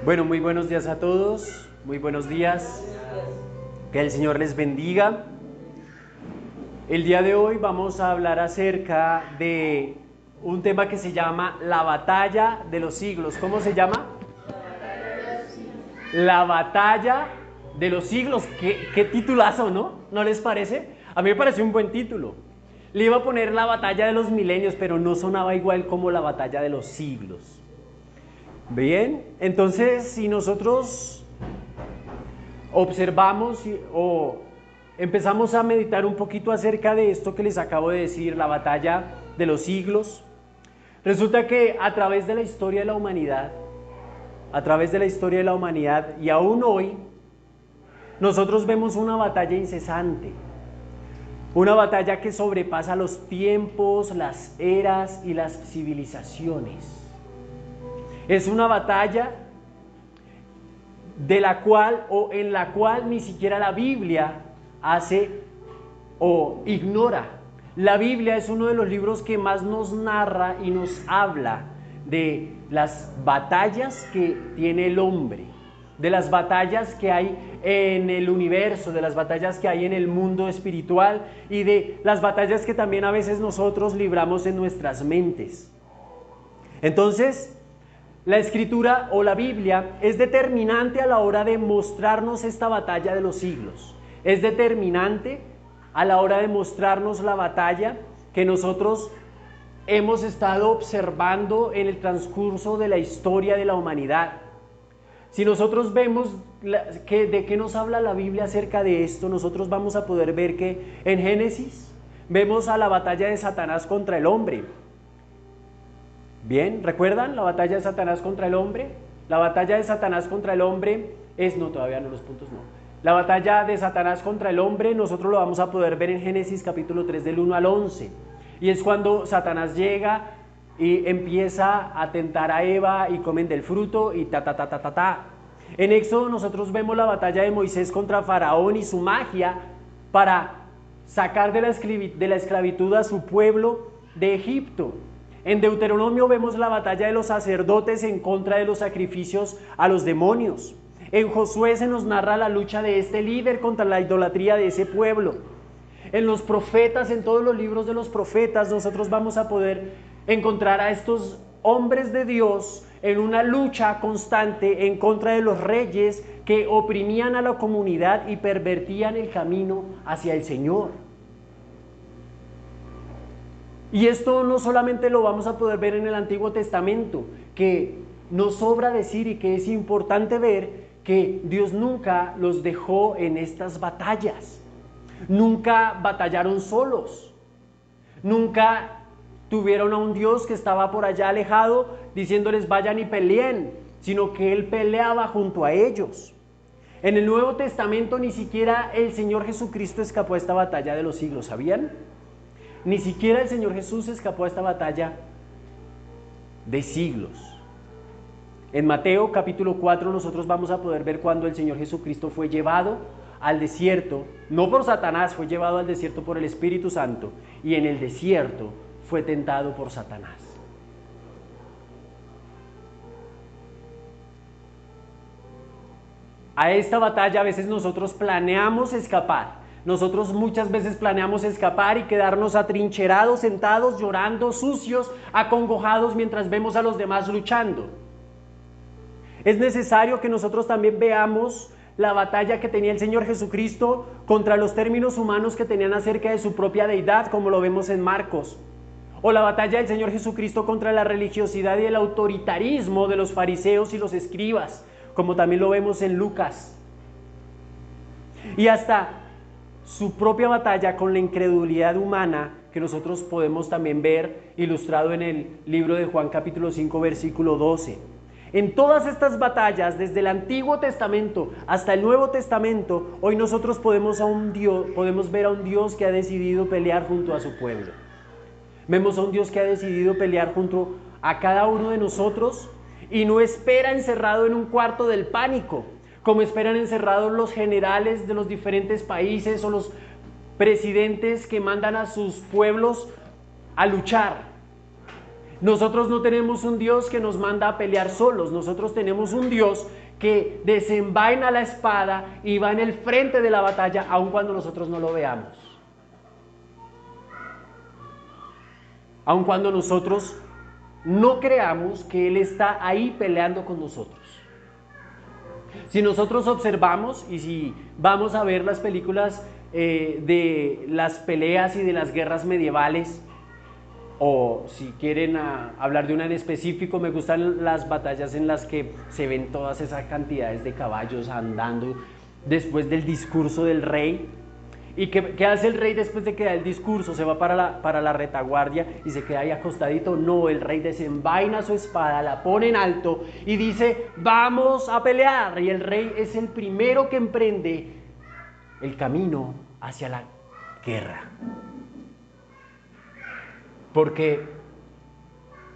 Bueno, muy buenos días a todos, muy buenos días, que el Señor les bendiga. El día de hoy vamos a hablar acerca de un tema que se llama la batalla de los siglos. ¿Cómo se llama? La batalla de los siglos. ¿Qué titulazo, ¿no? ¿No les parece? A mí me parece un buen título. Le iba a poner la batalla de los milenios, pero no sonaba igual como la batalla de los siglos. Bien, entonces si nosotros observamos o empezamos a meditar un poquito acerca de esto que les acabo de decir, la batalla de los siglos, resulta que a través de la historia de la humanidad, y aún hoy, nosotros vemos una batalla incesante, una batalla que sobrepasa los tiempos, las eras y las civilizaciones. Es una batalla de la cual o en la cual ni siquiera la Biblia hace o ignora. La Biblia es uno de los libros que más nos narra y nos habla de las batallas que tiene el hombre, de las batallas que hay en el universo, de las batallas que hay en el mundo espiritual y de las batallas que también a veces nosotros libramos en nuestras mentes. Entonces, la Escritura o la Biblia es determinante a la hora de mostrarnos esta batalla de los siglos. Es determinante a la hora de mostrarnos la batalla que nosotros hemos estado observando en el transcurso de la historia de la humanidad. Si nosotros vemos de qué nos habla la Biblia acerca de esto, nosotros vamos a poder ver que en Génesis vemos a la batalla de Satanás contra el hombre. Bien, ¿recuerdan la batalla de Satanás contra el hombre? La batalla de Satanás contra el hombre es, no, todavía no, los puntos no. La batalla de Satanás contra el hombre nosotros lo vamos a poder ver en Génesis capítulo 3 del 1 al 11. Y es cuando Satanás llega y empieza a tentar a Eva y comen del fruto y ta. En Éxodo nosotros vemos la batalla de Moisés contra Faraón y su magia para sacar de la esclavitud a su pueblo de Egipto. En Deuteronomio vemos la batalla de los sacerdotes en contra de los sacrificios a los demonios. En Josué se nos narra la lucha de este líder contra la idolatría de ese pueblo. En los profetas, en todos los libros de los profetas, nosotros vamos a poder encontrar a estos hombres de Dios en una lucha constante en contra de los reyes que oprimían a la comunidad y pervertían el camino hacia el Señor. Y esto no solamente lo vamos a poder ver en el Antiguo Testamento, que nos sobra decir y que es importante ver que Dios nunca los dejó en estas batallas. Nunca batallaron solos. Nunca tuvieron a un Dios que estaba por allá alejado diciéndoles vayan y peleen, sino que Él peleaba junto a ellos. En el Nuevo Testamento ni siquiera el Señor Jesucristo escapó a esta batalla de los siglos, ¿sabían? Ni siquiera el Señor Jesús escapó a esta batalla de siglos. En Mateo capítulo 4 nosotros vamos a poder ver cuando el Señor Jesucristo fue llevado al desierto, no por Satanás, fue llevado al desierto por el Espíritu Santo, y en el desierto fue tentado por Satanás. A esta batalla a veces nosotros planeamos escapar. Nosotros muchas veces planeamos escapar y quedarnos atrincherados, sentados, llorando, sucios, acongojados mientras vemos a los demás luchando. Es necesario que nosotros también veamos la batalla que tenía el Señor Jesucristo contra los términos humanos que tenían acerca de su propia deidad, como lo vemos en Marcos. O la batalla del Señor Jesucristo contra la religiosidad y el autoritarismo de los fariseos y los escribas, como también lo vemos en Lucas. Y hasta su propia batalla con la incredulidad humana que nosotros podemos también ver ilustrado en el libro de Juan capítulo 5 versículo 12. En todas estas batallas, desde el Antiguo Testamento hasta el Nuevo Testamento, hoy nosotros podemos ver a un Dios que ha decidido pelear junto a su pueblo. Vemos a un Dios que ha decidido pelear junto a cada uno de nosotros y no espera encerrado en un cuarto del pánico, como esperan encerrados los generales de los diferentes países o los presidentes que mandan a sus pueblos a luchar. Nosotros no tenemos un Dios que nos manda a pelear solos, nosotros tenemos un Dios que desenvaina la espada y va en el frente de la batalla aun cuando nosotros no lo veamos. Aun cuando nosotros no creamos que Él está ahí peleando con nosotros. Si nosotros observamos y si vamos a ver las películas de las peleas y de las guerras medievales, o si quieren hablar de una en específico, me gustan las batallas en las que se ven todas esas cantidades de caballos andando después del discurso del rey. ¿Y qué hace el rey después de que da el discurso? Se va para la retaguardia y se queda ahí acostadito. No, el rey desenvaina su espada, la pone en alto y dice, vamos a pelear. Y el rey es el primero que emprende el camino hacia la guerra. Porque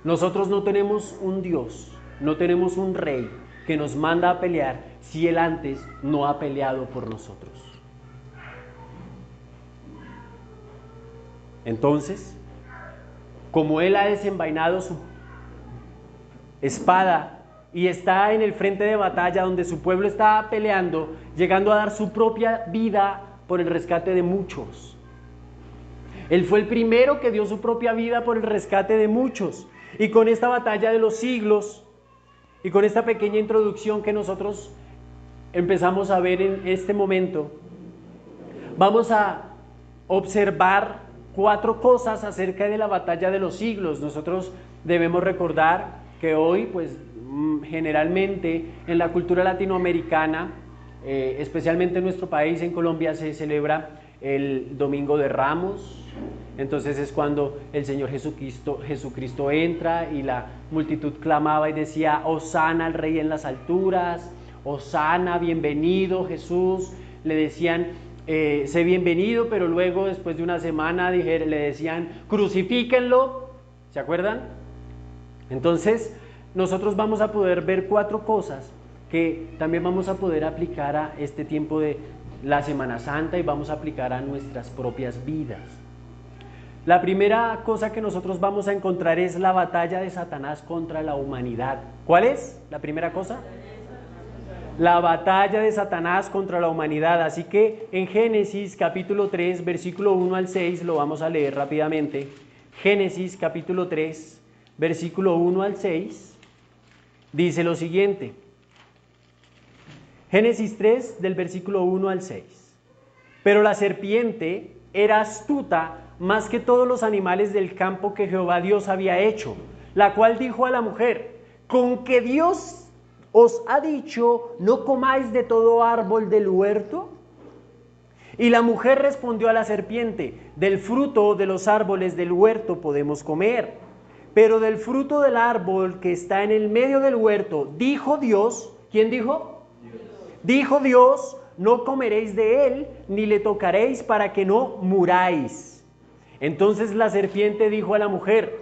nosotros no tenemos un Dios, no tenemos un rey que nos manda a pelear si Él antes no ha peleado por nosotros. Entonces, como Él ha desenvainado su espada y está en el frente de batalla donde su pueblo está peleando, llegando a dar su propia vida por el rescate de muchos. Él fue el primero que dio su propia vida por el rescate de muchos. Y con esta batalla de los siglos y con esta pequeña introducción que nosotros empezamos a ver en este momento, vamos a observar 4 cosas acerca de la batalla de los siglos. Nosotros debemos recordar que hoy, pues generalmente en la cultura latinoamericana, especialmente en nuestro país, en Colombia, se celebra el Domingo de Ramos. Entonces es cuando el Señor Jesucristo entra y la multitud clamaba y decía, Hosana al Rey en las alturas, Hosana, bienvenido Jesús. Le decían, sé bienvenido, pero luego después de una semana le decían, crucifíquenlo. ¿Se acuerdan? Entonces nosotros vamos a poder ver 4 cosas que también vamos a poder aplicar a este tiempo de la Semana Santa y vamos a aplicar a nuestras propias vidas. La primera cosa que nosotros vamos a encontrar es la batalla de Satanás contra la humanidad. ¿Cuál es la primera cosa? La batalla de Satanás contra la humanidad. Así que en Génesis capítulo 3, versículo 1 al 6, lo vamos a leer rápidamente. Génesis capítulo 3, versículo 1 al 6, dice lo siguiente. Génesis 3, del versículo 1 al 6. Pero la serpiente era astuta más que todos los animales del campo que Jehová Dios había hecho, la cual dijo a la mujer, ¿con que Dios os ha dicho, no comáis de todo árbol del huerto? Y la mujer respondió a la serpiente, del fruto de los árboles del huerto podemos comer, pero del fruto del árbol que está en el medio del huerto, dijo Dios, ¿quién dijo? Dios. Dijo Dios, no comeréis de él, ni le tocaréis para que no muráis. Entonces la serpiente dijo a la mujer,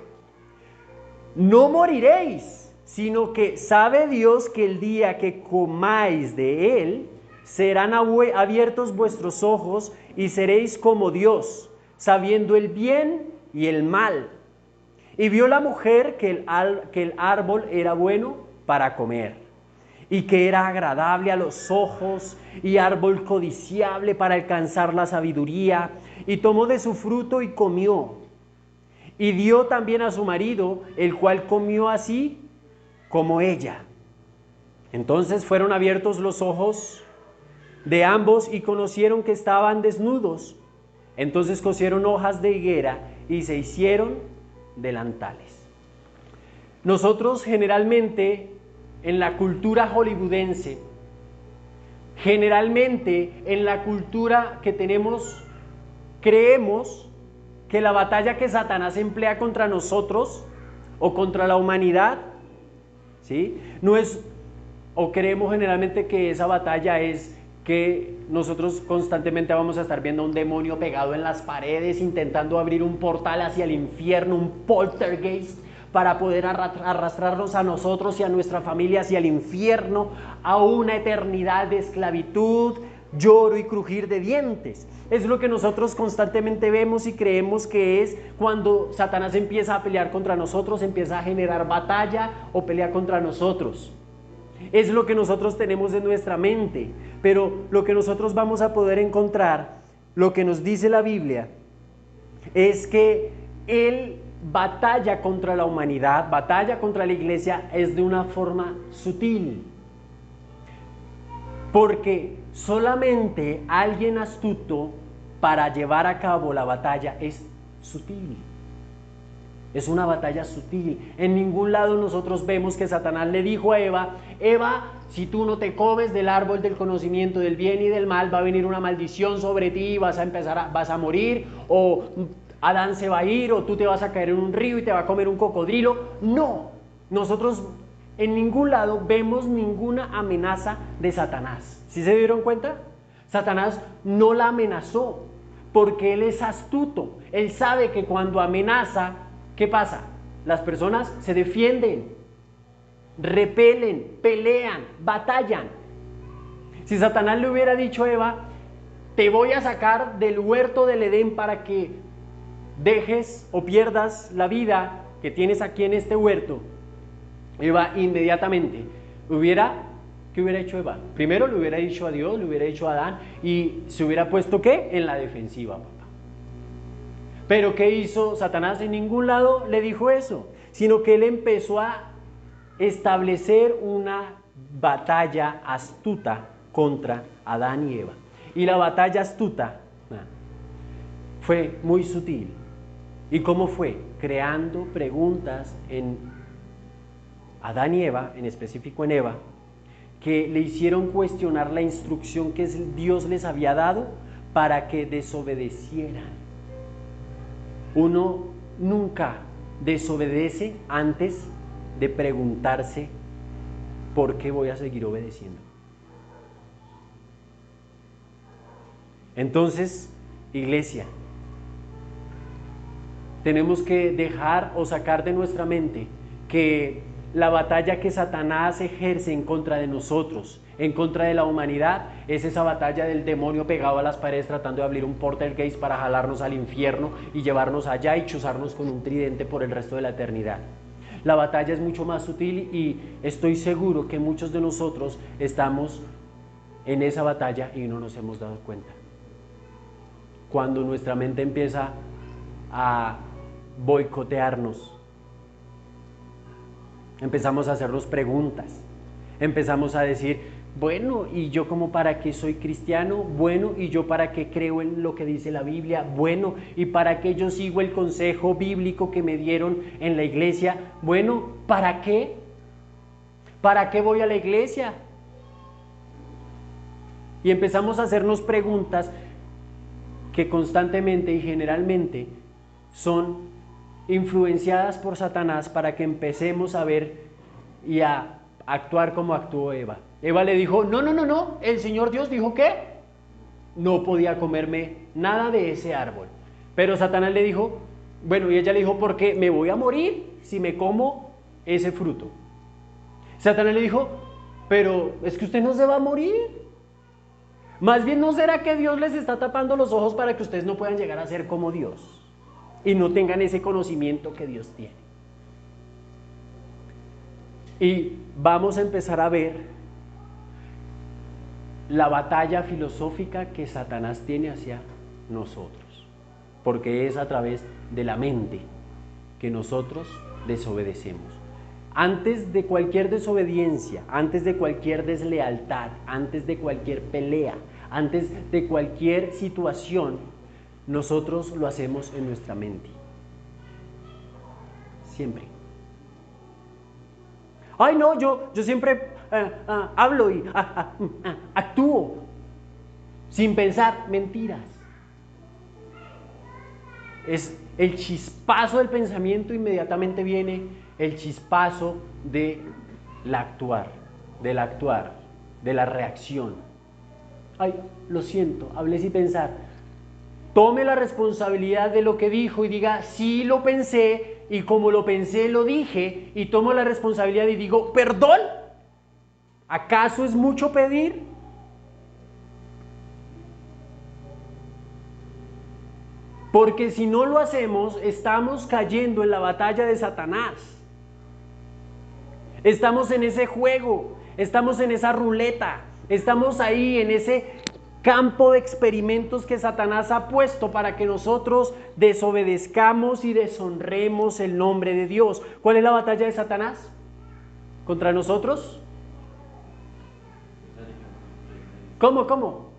no moriréis, sino que sabe Dios que el día que comáis de él, serán abiertos vuestros ojos y seréis como Dios, sabiendo el bien y el mal. Y vio la mujer que el árbol era bueno para comer, y que era agradable a los ojos, y árbol codiciable para alcanzar la sabiduría, y tomó de su fruto y comió, y dio también a su marido, el cual comió así como ella. Entonces fueron abiertos los ojos de ambos y conocieron que estaban desnudos. Entonces cosieron hojas de higuera y se hicieron delantales. Nosotros generalmente en la cultura hollywoodense, generalmente en la cultura que tenemos, creemos que la batalla que Satanás emplea contra nosotros o contra la humanidad, ¿sí? No es, o creemos generalmente que esa batalla es que nosotros constantemente vamos a estar viendo a un demonio pegado en las paredes intentando abrir un portal hacia el infierno, un poltergeist, para poder arrastrarnos a nosotros y a nuestra familia hacia el infierno, a una eternidad de esclavitud, lloro y crujir de dientes. Es lo que nosotros constantemente vemos y creemos que es cuando Satanás empieza a pelear contra nosotros, empieza a generar batalla o pelea contra nosotros. Es lo que nosotros tenemos en nuestra mente, pero lo que nosotros vamos a poder encontrar, lo que nos dice la Biblia, es que Él batalla contra la humanidad, batalla contra la iglesia, es de una forma sutil. Porque solamente alguien astuto para llevar a cabo la batalla es sutil. Es una batalla sutil. En ningún lado nosotros vemos que Satanás le dijo a Eva, Eva, si tú no te comes del árbol del conocimiento del bien y del mal, va a venir una maldición sobre ti, vas a morir, o Adán se va a ir, o tú te vas a caer en un río y te va a comer un cocodrilo. No, nosotros en ningún lado vemos ninguna amenaza de Satanás. ¿Sí se dieron cuenta? Satanás no la amenazó, porque él es astuto. Él sabe que cuando amenaza, ¿qué pasa? Las personas se defienden, repelen, pelean, batallan. Si Satanás le hubiera dicho a Eva, te voy a sacar del huerto del Edén para que dejes o pierdas la vida que tienes aquí en este huerto, Eva inmediatamente ¿qué hubiera hecho Eva? Primero le hubiera dicho a Dios, le hubiera dicho a Adán y se hubiera puesto ¿qué? En la defensiva, papá. Pero ¿qué hizo Satanás? En ningún lado le dijo eso, sino que él empezó a establecer una batalla astuta contra Adán y Eva. Y la batalla astuta fue muy sutil. ¿Y cómo fue? Creando preguntas en Adán y Eva, en específico en Eva, que le hicieron cuestionar la instrucción que Dios les había dado para que desobedecieran. Uno nunca desobedece antes de preguntarse ¿por qué voy a seguir obedeciendo? Entonces, iglesia, tenemos que dejar o sacar de nuestra mente que la batalla que Satanás ejerce en contra de nosotros, en contra de la humanidad, es esa batalla del demonio pegado a las paredes tratando de abrir un portalgate para jalarnos al infierno y llevarnos allá y chuzarnos con un tridente por el resto de la eternidad. La batalla es mucho más sutil y estoy seguro que muchos de nosotros estamos en esa batalla y no nos hemos dado cuenta. Cuando nuestra mente empieza a boicotearnos, empezamos a hacernos preguntas, empezamos a decir, bueno, ¿y yo como para qué soy cristiano? Bueno, ¿y yo para qué creo en lo que dice la Biblia? Bueno, ¿y para qué yo sigo el consejo bíblico que me dieron en la iglesia? Bueno, ¿para qué? ¿Para qué voy a la iglesia? Y empezamos a hacernos preguntas que constantemente y generalmente son influenciadas por Satanás para que empecemos a ver y a actuar como actuó Eva. Eva le dijo, no, el Señor Dios dijo que no podía comerme nada de ese árbol. Pero Satanás le dijo, bueno, y ella le dijo, porque me voy a morir si me como ese fruto. Satanás le dijo, pero es que usted no se va a morir. Más bien, ¿no será que Dios les está tapando los ojos para que ustedes no puedan llegar a ser como Dios y no tengan ese conocimiento que Dios tiene? Y vamos a empezar a ver la batalla filosófica que Satanás tiene hacia nosotros, porque es a través de la mente que nosotros desobedecemos. Antes de cualquier desobediencia, antes de cualquier deslealtad, antes de cualquier pelea, antes de cualquier situación, nosotros lo hacemos en nuestra mente. Siempre. Ay, no, yo siempre hablo y actúo sin pensar. Mentiras. Es el chispazo del pensamiento, inmediatamente viene el chispazo del actuar, de la reacción. Ay, lo siento, hablé sin pensar. Tome la responsabilidad de lo que dijo y diga, sí lo pensé, y como lo pensé, lo dije, y tomo la responsabilidad y digo, ¿perdón? ¿Acaso es mucho pedir? Porque si no lo hacemos, estamos cayendo en la batalla de Satanás. Estamos en ese juego, estamos en esa ruleta, estamos ahí en ese campo de experimentos que Satanás ha puesto para que nosotros desobedezcamos y deshonremos el nombre de Dios. ¿Cuál es la batalla de Satanás contra nosotros? ¿Cómo?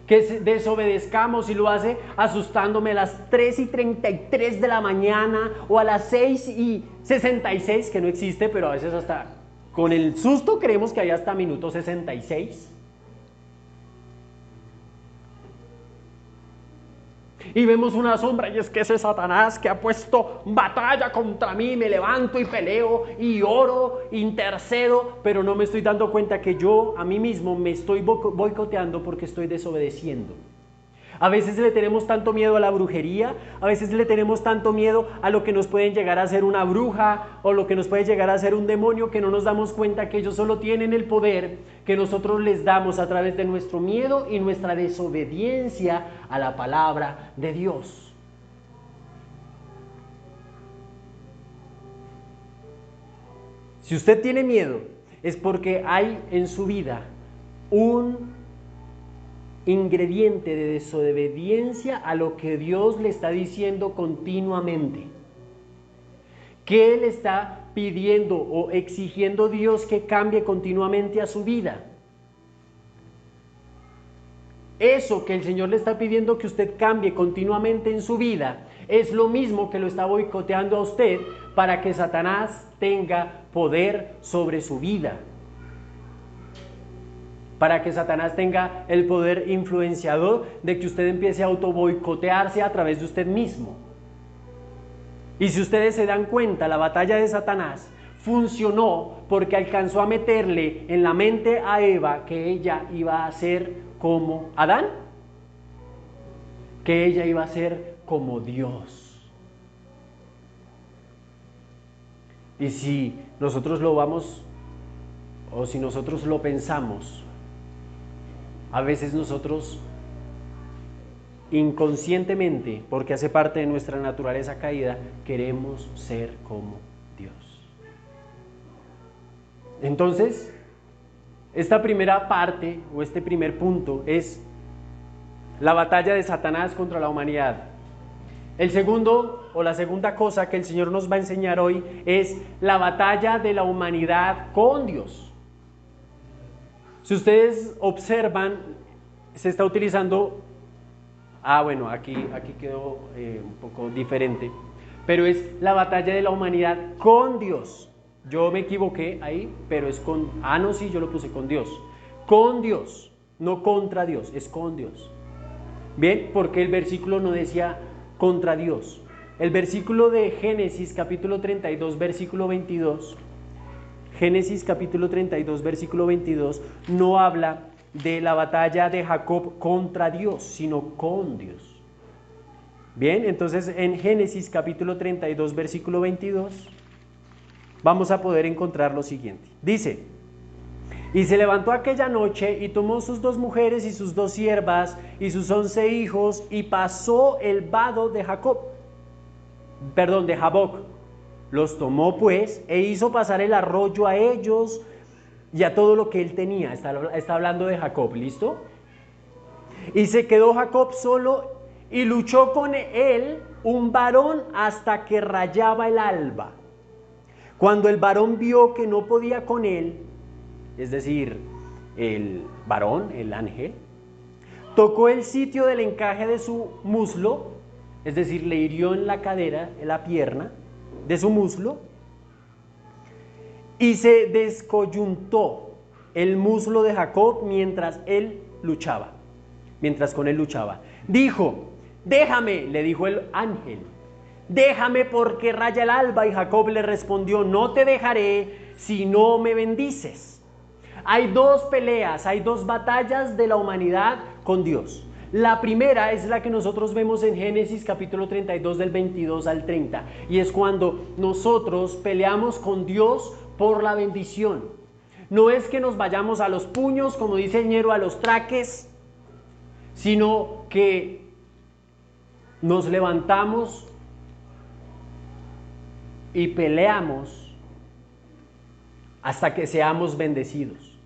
Que desobedezcamos, y lo hace asustándome a las 3:33 de la mañana o a las 6:66, que no existe, pero a veces hasta con el susto creemos que hay hasta minuto 66. Y vemos una sombra, y es que ese Satanás que ha puesto batalla contra mí, me levanto y peleo y oro, intercedo, pero no me estoy dando cuenta que yo a mí mismo me estoy boicoteando porque estoy desobedeciendo. A veces le tenemos tanto miedo a la brujería, a veces le tenemos tanto miedo a lo que nos pueden llegar a hacer una bruja o lo que nos puede llegar a hacer un demonio, que no nos damos cuenta que ellos solo tienen el poder que nosotros les damos a través de nuestro miedo y nuestra desobediencia a la palabra de Dios. Si usted tiene miedo, es porque hay en su vida un ingrediente de desobediencia a lo que Dios le está diciendo continuamente. ¿Qué le está pidiendo o exigiendo Dios que cambie continuamente a su vida? Eso que el Señor le está pidiendo que usted cambie continuamente en su vida es lo mismo que lo está boicoteando a usted para que Satanás tenga poder sobre su vida. Para que Satanás tenga el poder influenciador de que usted empiece a autoboicotearse a través de usted mismo. Y si ustedes se dan cuenta, la batalla de Satanás funcionó porque alcanzó a meterle en la mente a Eva que ella iba a ser como Adán, que ella iba a ser como Dios. Y si nosotros lo vamos, o si nosotros lo pensamos, a veces nosotros inconscientemente, porque hace parte de nuestra naturaleza caída, queremos ser como Dios. Entonces, esta primera parte o este primer punto es la batalla de Satanás contra la humanidad. El segundo o la segunda cosa que el Señor nos va a enseñar hoy es la batalla de la humanidad con Dios. Si ustedes observan, se está utilizando, aquí quedó un poco diferente, pero es la batalla de la humanidad con Dios. Yo me equivoqué ahí, pero es con, yo lo puse con Dios. Con Dios, no contra Dios, es con Dios. Bien, porque el versículo no decía contra Dios. El versículo de Génesis capítulo 32, versículo 22, Génesis capítulo 32, versículo 22, no habla de la batalla de Jacob contra Dios, sino con Dios. Bien, entonces en Génesis capítulo 32, versículo 22, vamos a poder encontrar lo siguiente. Dice: y se levantó aquella noche y tomó sus 2 mujeres y sus 2 siervas y sus 11 hijos y pasó el vado de Jaboc. Los tomó pues e hizo pasar el arroyo a ellos y a todo lo que él tenía. Está hablando de Jacob, ¿listo? Y se quedó Jacob solo y luchó con él un varón hasta que rayaba el alba. Cuando el varón vio que no podía con él, es decir, el varón, el ángel, tocó el sitio del encaje de su muslo, es decir, le hirió en la cadera, en la pierna de su muslo, y se descoyuntó el muslo de Jacob mientras con él luchaba. Dijo: déjame, le dijo el ángel, déjame porque raya el alba. Y Jacob le respondió: no te dejaré si no me bendices. Hay 2 peleas, hay 2 batallas de la humanidad con Dios. La primera es la que nosotros vemos en Génesis capítulo 32 del 22 al 30, y es cuando nosotros peleamos con Dios por la bendición. No es que nos vayamos a los puños, como dice el ñero, a los traques, sino que nos levantamos y peleamos hasta que seamos bendecidos.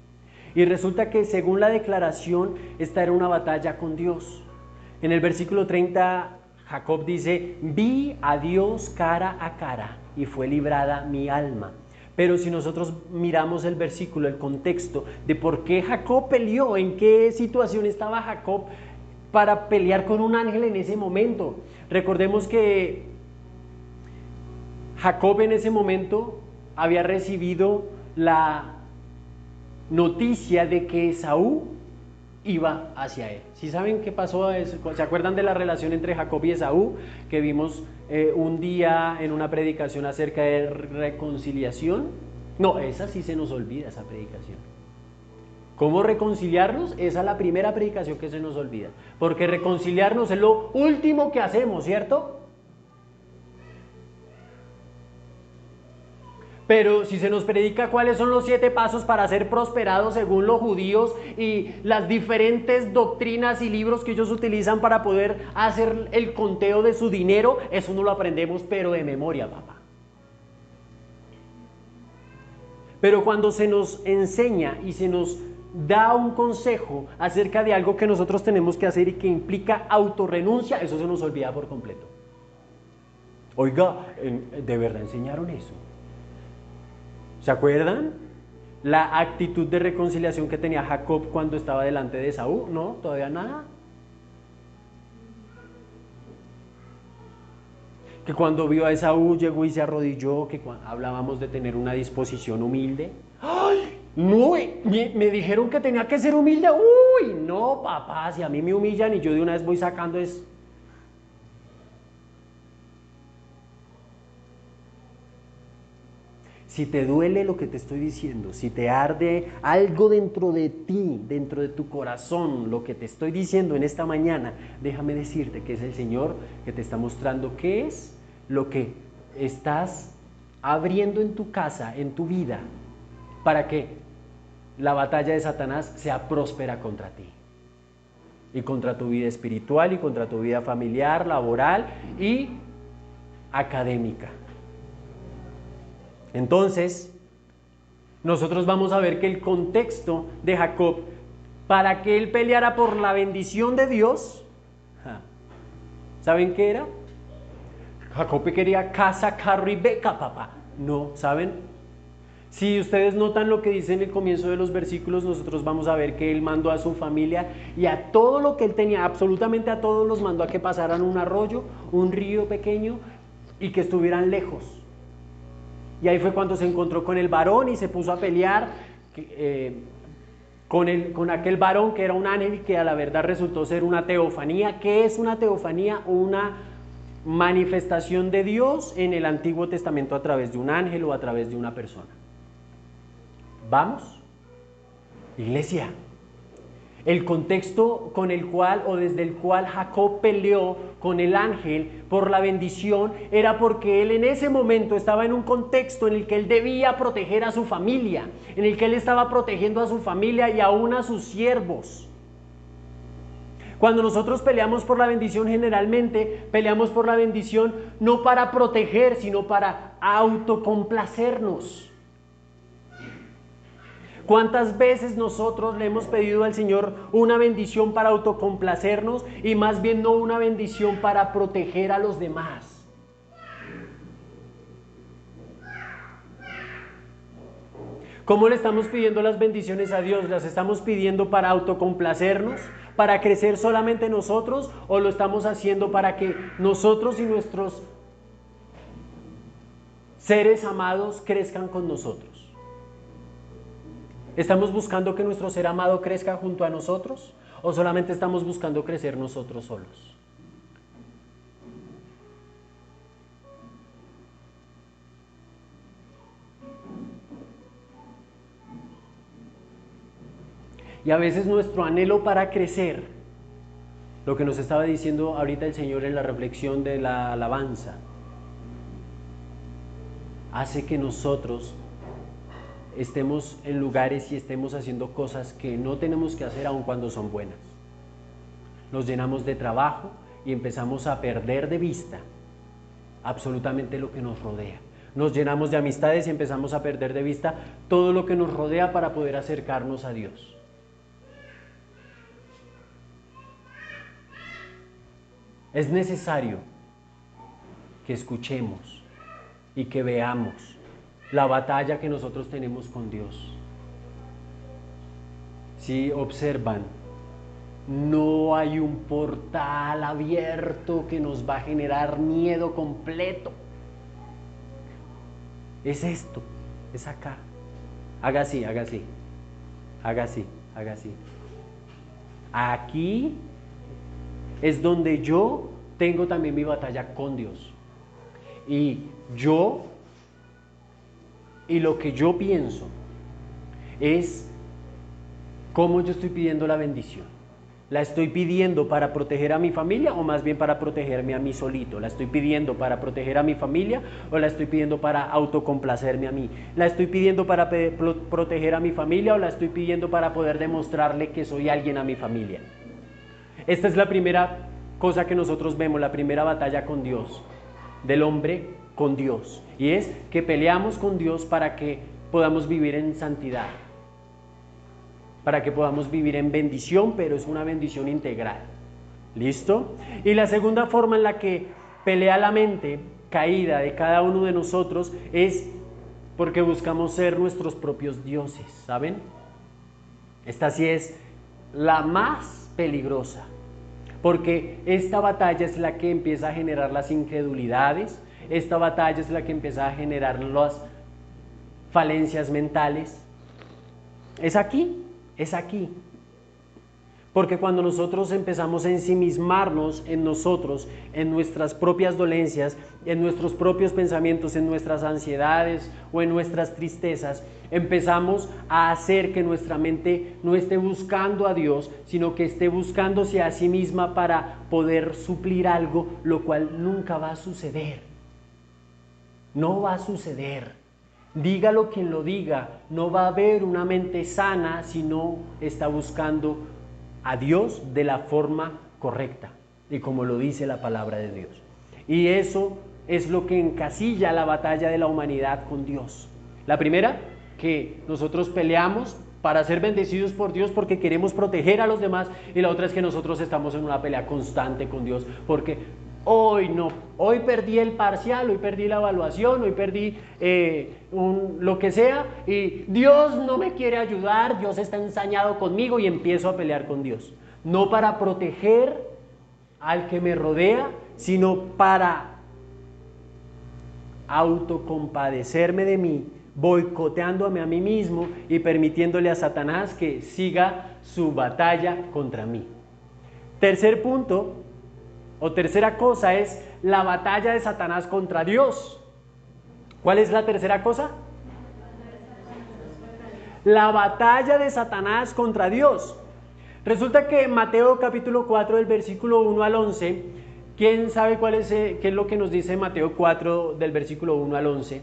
Y resulta que según la declaración, esta era una batalla con Dios. En el versículo 30, Jacob dice, vi a Dios cara a cara y fue librada mi alma. Pero si nosotros miramos el versículo, el contexto de por qué Jacob peleó, en qué situación estaba Jacob para pelear con un ángel en ese momento. Recordemos que Jacob en ese momento había recibido la noticia de que Esaú iba hacia él. ¿Sí saben qué pasó? ¿Se acuerdan de la relación entre Jacob y Esaú que vimos un día en una predicación acerca de reconciliación? No, esa sí se nos olvida, esa predicación. ¿Cómo reconciliarnos? Esa es la primera predicación que se nos olvida, porque reconciliarnos es lo último que hacemos, ¿cierto? Pero si se nos predica cuáles son los 7 pasos para ser prosperados según los judíos y las diferentes doctrinas y libros que ellos utilizan para poder hacer el conteo de su dinero, eso no lo aprendemos pero de memoria, papá. Pero cuando se nos enseña y se nos da un consejo acerca de algo que nosotros tenemos que hacer y que implica autorrenuncia, eso se nos olvida por completo. Oiga, ¿de verdad enseñaron eso? ¿Se acuerdan? La actitud de reconciliación que tenía Jacob cuando estaba delante de Esaú. No, todavía nada. Que cuando vio a Esaú llegó y se arrodilló, que hablábamos de tener una disposición humilde. ¡Ay! No, me dijeron que tenía que ser humilde. ¡Uy! No, papá, si a mí me humillan y yo de una vez voy sacando es... Si te duele lo que te estoy diciendo, si te arde algo dentro de ti, dentro de tu corazón, lo que te estoy diciendo en esta mañana, déjame decirte que es el Señor que te está mostrando qué es lo que estás abriendo en tu casa, en tu vida, para que la batalla de Satanás sea próspera contra ti. Y contra tu vida espiritual, y contra tu vida familiar, laboral y académica. Entonces, nosotros vamos a ver que el contexto de Jacob, para que él peleara por la bendición de Dios, ¿saben qué era? Jacob quería casa, carro y beca, papá. No, ¿saben? Si ustedes notan lo que dice en el comienzo de los versículos, nosotros vamos a ver que él mandó a su familia y a todo lo que él tenía, absolutamente a todos los mandó a que pasaran un arroyo, un río pequeño y que estuvieran lejos. Y ahí fue cuando se encontró con el varón y se puso a pelear con aquel varón que era un ángel y que a la verdad resultó ser una teofanía. ¿Qué es una teofanía? Una manifestación de Dios en el Antiguo Testamento a través de un ángel o a través de una persona. ¿Vamos? Iglesia. El contexto con el cual o desde el cual Jacob peleó con el ángel por la bendición era porque él en ese momento estaba en un contexto en el que él debía proteger a su familia, en el que él estaba protegiendo a su familia y aún a sus siervos. Cuando nosotros peleamos por la bendición, generalmente peleamos por la bendición no para proteger, sino para autocomplacernos. ¿Cuántas veces nosotros le hemos pedido al Señor una bendición para autocomplacernos y más bien no una bendición para proteger a los demás? ¿Cómo le estamos pidiendo las bendiciones a Dios? ¿Las estamos pidiendo para autocomplacernos, para crecer solamente nosotros, o lo estamos haciendo para que nosotros y nuestros seres amados crezcan con nosotros? ¿Estamos buscando que nuestro ser amado crezca junto a nosotros o solamente estamos buscando crecer nosotros solos? Y a veces nuestro anhelo para crecer, lo que nos estaba diciendo ahorita el Señor en la reflexión de la alabanza, hace que nosotros estemos en lugares y estemos haciendo cosas que no tenemos que hacer aun cuando son buenas. Nos llenamos de trabajo y empezamos a perder de vista absolutamente lo que nos rodea. Nos llenamos de amistades y empezamos a perder de vista todo lo que nos rodea para poder acercarnos a Dios. Es necesario que escuchemos y que veamos la batalla que nosotros tenemos con Dios. Si observan, no hay un portal abierto que nos va a generar miedo completo. Es esto, es acá. Haga así, haga así, haga así, haga así. Aquí es donde yo tengo también mi batalla con Dios. Y lo que yo pienso es cómo yo estoy pidiendo la bendición. ¿La estoy pidiendo para proteger a mi familia o más bien para protegerme a mí solito? ¿La estoy pidiendo para proteger a mi familia o la estoy pidiendo para autocomplacerme a mí? ¿La estoy pidiendo para proteger a mi familia o la estoy pidiendo para poder demostrarle que soy alguien a mi familia? Esta es la primera cosa que nosotros vemos, la primera batalla con Dios, del hombre con Dios. Y es que peleamos con Dios para que podamos vivir en santidad, para que podamos vivir en bendición, pero es una bendición integral. ¿Listo? Y la segunda forma en la que pelea la mente caída de cada uno de nosotros es porque buscamos ser nuestros propios dioses, ¿saben? Esta sí es la más peligrosa, porque esta batalla es la que empieza a generar las incredulidades, esta batalla es la que empieza a generar las falencias mentales. Es aquí. Es aquí. Porque cuando nosotros empezamos a ensimismarnos en nosotros, en nuestras propias dolencias, en nuestros propios pensamientos, en nuestras ansiedades o en nuestras tristezas, empezamos a hacer que nuestra mente no esté buscando a Dios, sino que esté buscándose a sí misma para poder suplir algo, lo cual nunca va a suceder. No va a suceder. Dígalo quien lo diga, no va a haber una mente sana si no está buscando a Dios de la forma correcta y como lo dice la palabra de Dios. Y eso es lo que encasilla la batalla de la humanidad con Dios. La primera, que nosotros peleamos para ser bendecidos por Dios porque queremos proteger a los demás, y la otra es que nosotros estamos en una pelea constante con Dios porque hoy perdí el parcial, hoy perdí la evaluación, hoy perdí lo que sea, y Dios no me quiere ayudar, Dios está ensañado conmigo y empiezo a pelear con Dios. No para proteger al que me rodea, sino para autocompadecerme de mí, boicoteándome a mí mismo y permitiéndole a Satanás que siga su batalla contra mí. Tercer punto, o tercera cosa, es la batalla de Satanás contra Dios. ¿Cuál es la tercera cosa? La batalla de Satanás contra Dios. Resulta que en Mateo capítulo 4, del versículo 1 al 11, ¿quién sabe qué es lo que nos dice Mateo 4, del versículo 1 al 11?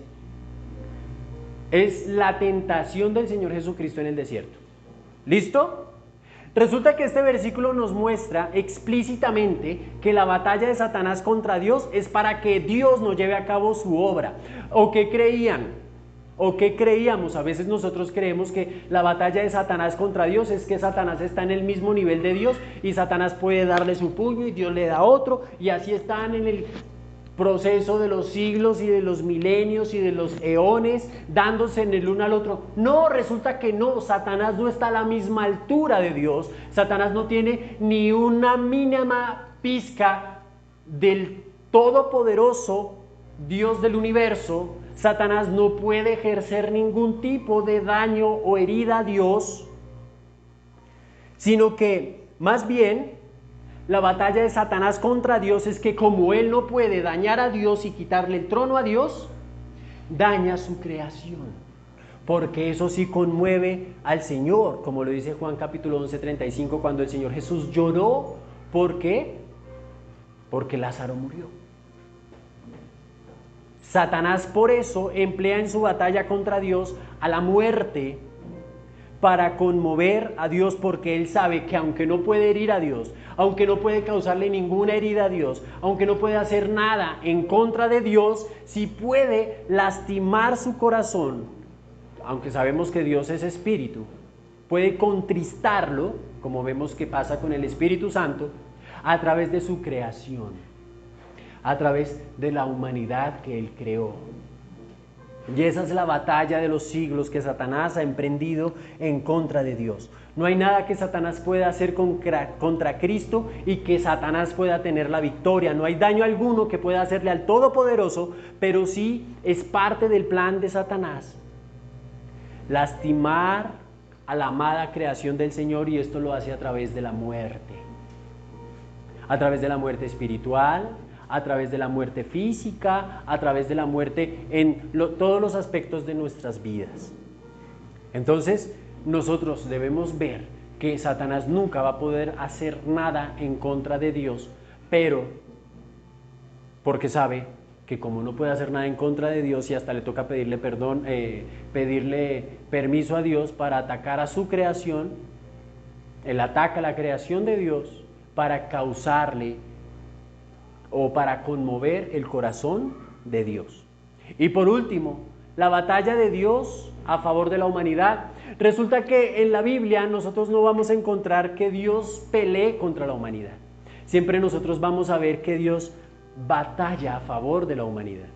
Es la tentación del Señor Jesucristo en el desierto. ¿Listo? Resulta que este versículo nos muestra explícitamente que la batalla de Satanás contra Dios es para que Dios no lleve a cabo su obra. ¿O qué creían? ¿O qué creíamos? A veces nosotros creemos que la batalla de Satanás contra Dios es que Satanás está en el mismo nivel de Dios y Satanás puede darle su puño y Dios le da otro, y así están en el proceso de los siglos y de los milenios y de los eones, dándose en el uno al otro. No, resulta que no, Satanás no está a la misma altura de Dios, Satanás no tiene ni una mínima pizca del todopoderoso Dios del universo. Satanás no puede ejercer ningún tipo de daño o herida a Dios, sino que más bien la batalla de Satanás contra Dios es que como él no puede dañar a Dios y quitarle el trono a Dios, daña su creación, porque eso sí conmueve al Señor, como lo dice Juan capítulo 11:35, cuando el Señor Jesús lloró. ¿Por qué? Porque Lázaro murió. Satanás por eso emplea en su batalla contra Dios a la muerte para conmover a Dios, porque Él sabe que aunque no puede herir a Dios, aunque no puede causarle ninguna herida a Dios, aunque no puede hacer nada en contra de Dios, sí puede lastimar su corazón, aunque sabemos que Dios es espíritu, puede contristarlo, como vemos que pasa con el Espíritu Santo, a través de su creación, a través de la humanidad que Él creó. Y esa es la batalla de los siglos que Satanás ha emprendido en contra de Dios. No hay nada que Satanás pueda hacer contra Cristo y que Satanás pueda tener la victoria. No hay daño alguno que pueda hacerle al Todopoderoso, pero sí es parte del plan de Satanás lastimar a la amada creación del Señor, y esto lo hace a través de la muerte. A través de la muerte espiritual, a través de la muerte física, a través de la muerte en todos los aspectos de nuestras vidas. Entonces, nosotros debemos ver que Satanás nunca va a poder hacer nada en contra de Dios, pero porque sabe que como no puede hacer nada en contra de Dios y hasta le toca pedirle perdón, pedirle permiso a Dios para atacar a su creación, él ataca a la creación de Dios para causarle o para conmover el corazón de Dios. Y por último, la batalla de Dios a favor de la humanidad. Resulta que en la Biblia nosotros no vamos a encontrar que Dios pelee contra la humanidad. Siempre nosotros vamos a ver que Dios batalla a favor de la humanidad.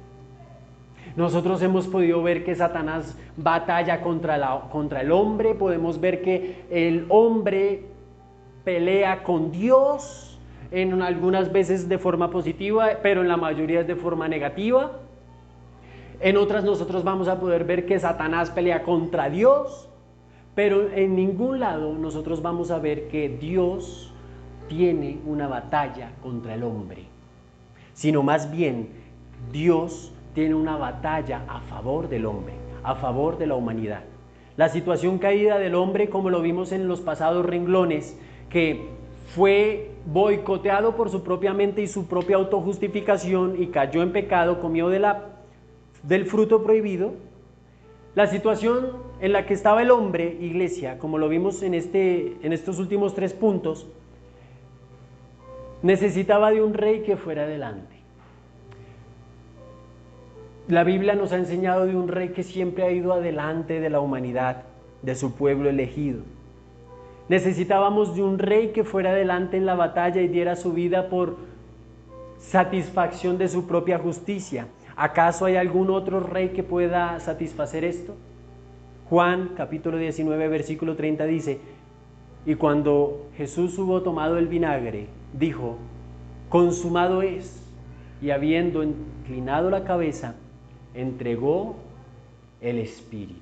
Nosotros hemos podido ver que Satanás batalla contra el hombre, podemos ver que el hombre pelea con Dios, en algunas veces de forma positiva, pero en la mayoría es de forma negativa. En otras nosotros vamos a poder ver que Satanás pelea contra Dios, pero en ningún lado nosotros vamos a ver que Dios tiene una batalla contra el hombre, sino más bien Dios tiene una batalla a favor del hombre, a favor de la humanidad. La situación caída del hombre, como lo vimos en los pasados renglones, que fue boicoteado por su propia mente y su propia autojustificación y cayó en pecado, comió del fruto prohibido. La situación en la que estaba el hombre, iglesia, como lo vimos en estos últimos 3 puntos, necesitaba de un rey que fuera adelante. La Biblia nos ha enseñado de un rey que siempre ha ido adelante de la humanidad, de su pueblo elegido. Necesitábamos de un rey que fuera adelante en la batalla y diera su vida por satisfacción de su propia justicia. ¿Acaso hay algún otro rey que pueda satisfacer esto? Juan capítulo 19 versículo 30 dice: y cuando Jesús hubo tomado el vinagre, dijo: consumado es, y habiendo inclinado la cabeza, entregó el Espíritu.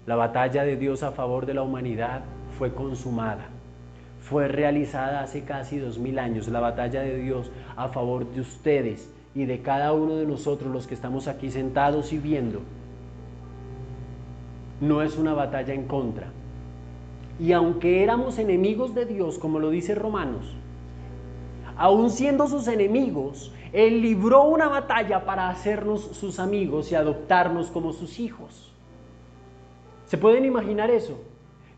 La batalla de Dios a favor de la humanidad fue consumada, fue realizada hace casi 2000 años. La batalla de Dios a favor de ustedes y de cada uno de nosotros, los que estamos aquí sentados y viendo, no es una batalla en contra. Y aunque éramos enemigos de Dios, como lo dice Romanos, aun siendo sus enemigos, Él libró una batalla para hacernos sus amigos y adoptarnos como sus hijos. ¿Se pueden imaginar eso?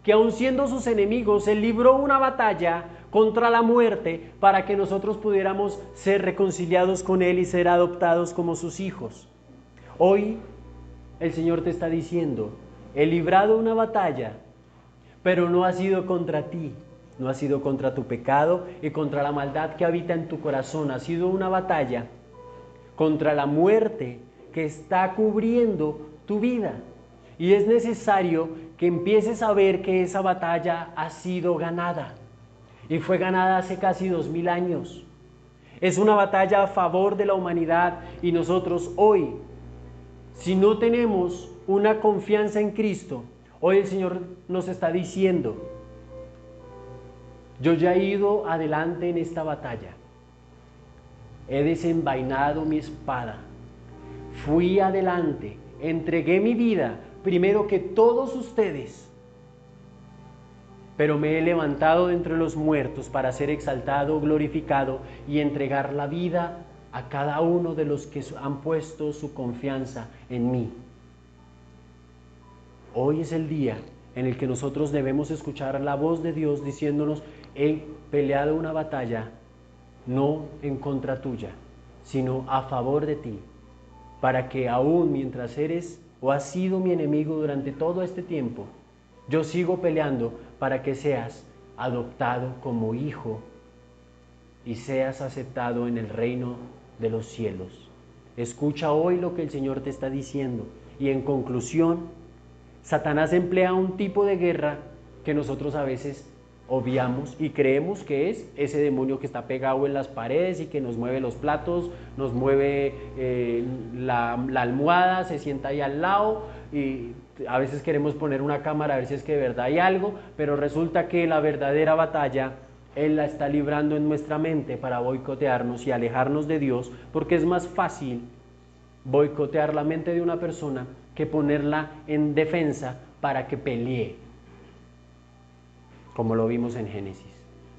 Que aun siendo sus enemigos, Él libró una batalla contra la muerte para que nosotros pudiéramos ser reconciliados con Él y ser adoptados como sus hijos. Hoy el Señor te está diciendo: he librado una batalla, pero no ha sido contra ti, no ha sido contra tu pecado y contra la maldad que habita en tu corazón. Ha sido una batalla contra la muerte que está cubriendo tu vida. Y es necesario que empieces a ver que esa batalla ha sido ganada. Y fue ganada hace casi 2000 años. Es una batalla a favor de la humanidad, y nosotros hoy, si no tenemos una confianza en Cristo, hoy el Señor nos está diciendo: yo ya he ido adelante en esta batalla. He desenvainado mi espada. Fui adelante, entregué mi vida primero que todos ustedes, pero me he levantado de entre los muertos para ser exaltado, glorificado y entregar la vida a cada uno de los que han puesto su confianza en mí. Hoy es el día en el que nosotros debemos escuchar la voz de Dios diciéndonos: he peleado una batalla no en contra tuya, sino a favor de ti, para que aún mientras eres o has sido mi enemigo durante todo este tiempo, yo sigo peleando para que seas adoptado como hijo y seas aceptado en el reino de los cielos. Escucha hoy lo que el Señor te está diciendo. Y en conclusión, Satanás emplea un tipo de guerra que nosotros a veces obviamos y creemos que es ese demonio que está pegado en las paredes y que nos mueve los platos, nos mueve la almohada, se sienta ahí al lado, y a veces queremos poner una cámara a ver si es que de verdad hay algo, pero resulta que la verdadera batalla Él la está librando en nuestra mente para boicotearnos y alejarnos de Dios, porque es más fácil boicotear la mente de una persona que ponerla en defensa para que pelee, como lo vimos en Génesis.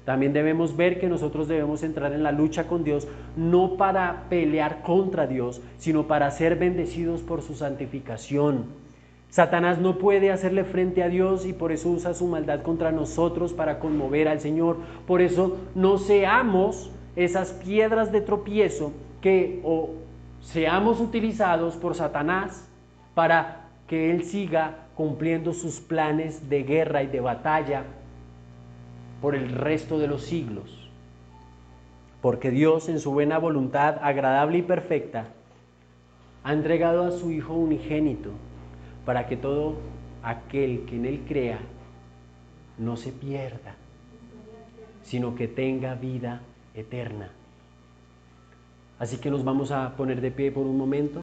También debemos ver que nosotros debemos entrar en la lucha con Dios, no para pelear contra Dios, sino para ser bendecidos por su santificación. Satanás no puede hacerle frente a Dios y por eso usa su maldad contra nosotros para conmover al Señor. Por eso no seamos esas piedras de tropiezo que seamos utilizados por Satanás para que Él siga cumpliendo sus planes de guerra y de batalla por el resto de los siglos. Porque Dios, en su buena voluntad agradable y perfecta, ha entregado a su Hijo unigénito para que todo aquel que en Él crea no se pierda, sino que tenga vida eterna. Así que nos vamos a poner de pie por un momento.